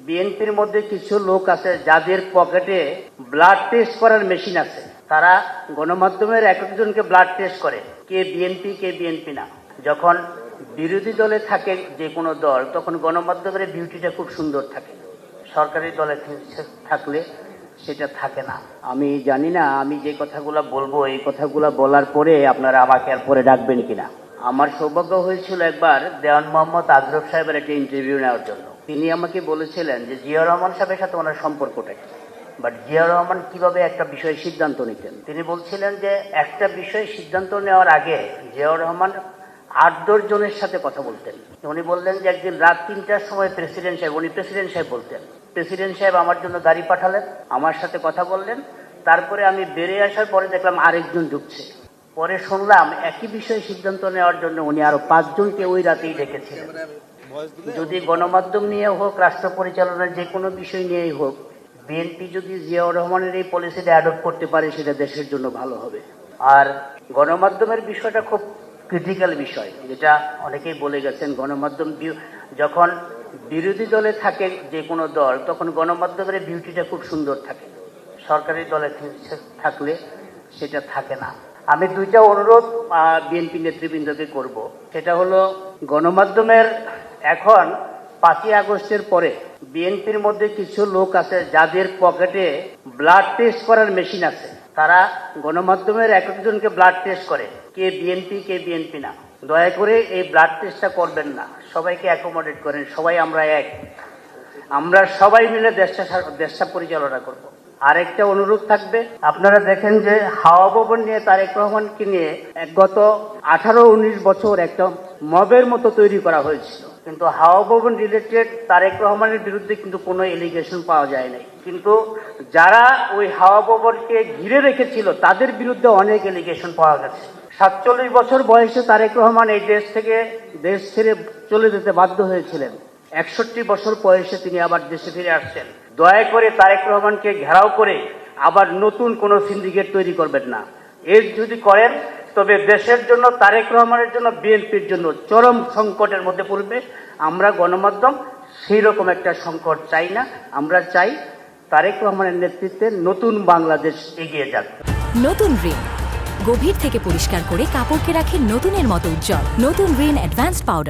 বিএনপির মধ্যে কিছু লোক আছে যাদের পকেটে ব্লাড টেস্ট করার মেশিন আছে। তারা গণমাধ্যমের এক একজনকে ব্লাড টেস্ট করে, কে বিএনপি কে বিএনপি না। যখন বিরোধী দলে থাকে যে কোনো দল, তখন গণমাধ্যমের বিউটিটা খুব সুন্দর থাকে। সরকারি দলে থাকলে সেটা থাকে না। আমি জানি না আমি যে কথাগুলো বলবো, এই কথাগুলো বলার পরে আপনারা আমাকে আর পরে ডাকবেন কিনা। আমার সৌভাগ্য হয়েছিল একবার দেওয়ান মোহাম্মদ আজরফ সাহেবের একটা ইন্টারভিউ নেওয়ার জন্য। তিনি আমাকে বলেছিলেন যে জিয়া রহমান সাহেবের সাথে ওনার সম্পর্কটা কি, বাট জিয়া রহমান কিভাবে একটা বিষয়ে সিদ্ধান্ত নিতেন। তিনি বলছিলেন যে একটা বিষয়ে সিদ্ধান্ত নেওয়ার আগে জিয়া রহমান 8-10 জনের সাথে কথা বলতেন। উনি বললেন যে একদিন রাত 3টার সময় প্রেসিডেন্ট সাহেব বলতেন, প্রেসিডেন্ট সাহেব আমার জন্য গাড়ি পাঠালেন, আমার সাথে কথা বললেন। তারপরে আমি বেরিয়ে আসার পরে দেখলাম আরেকজন ঢুকছে। পরে শুনলাম একই বিষয়ে সিদ্ধান্ত নেওয়ার জন্য উনি আরো 5 জনকে ওই রাতেই ডেকেছিলেন। যদি গণমাধ্যম নিয়ে হোক, রাষ্ট্র পরিচালনার যে কোনো বিষয় নিয়েই হোক, বিএনপি যদি জিয়াউর রহমানের এই পলিসিটা অ্যাডপ্ট করতে পারে সেটা দেশের জন্য ভালো হবে। আর গণমাধ্যমের বিষয়টা খুব ক্রিটিক্যাল বিষয়, যেটা অনেকেই বলে গেছেন। গণমাধ্যম যখন বিরোধী দলে থাকে যে কোনো দল, তখন গণমাধ্যমের বিউটিটা খুব সুন্দর থাকে। সরকারি দলে থাকলে সেটা থাকে না। আমি 2টা অনুরোধ বিএনপি নেতৃবৃন্দকে করব। সেটা হলো, গণমাধ্যমের এখন 5ই আগস্টের পরে বিএনপির মধ্যে কিছু লোক আছে যাদের পকেটে ব্লাড টেস্ট করার মেশিন আছে। তারা গণমাধ্যমের এক একজনকে ব্লাড টেস্ট করে, কে বিএনপি কে বিএনপি না। দয়া করে এই ব্লাড টেস্টটা করবেন না, সবাইকে অ্যাকোমোডেট করেন। সবাই আমরা এক, আমরা সবাই মিলে দেশটা পরিচালনা করব। আরেকটা অনুরোধ থাকবে, আপনারা দেখেন যে হাওয়া ভবন নিয়ে তারেক রহমানকে নিয়ে গত 18-19 বছর একটা মবের মতো তৈরি করা হয়েছিল, কিন্তু হাওয়া ভবন রিলেটেড তারেক রহমানের বিরুদ্ধে কিন্তু কোনো এলিগেশন পাওয়া যায় নাই। কিন্তু যারা ওই হাওয়া ভবনকে ঘিরে রেখেছিল তাদের বিরুদ্ধে অনেক এলিগেশন পাওয়া গেছে। 47 বছর বয়সে তারেক রহমান এই দেশ ছেড়ে চলে যেতে বাধ্য হয়েছিলেন। 61 বছর বয়সে তিনি আবার দেশে ফিরে আসছেন। দয়া করে তারেক রহমানকে ঘেরাও করে আবার নতুন কোন সিন্ডিকেট তৈরি করবেন না। এর যদি করেন তবে দেশের জন্য, তারেক রহমানের জন্য, বিএনপির জন্য চরম সংকটের মধ্যে পড়বে। আমরা গণমাধ্যম সেই রকম একটা সংকট চাই না। আমরা চাই তারেক রহমানের নেতৃত্বে নতুন বাংলাদেশ এগিয়ে যাক। নতুন রিন গভীর থেকে পরিষ্কার করে কাপড়কে রাখে নতুনের মতো উজ্জ্বল। নতুন রিন অ্যাডভান্স পাউডার।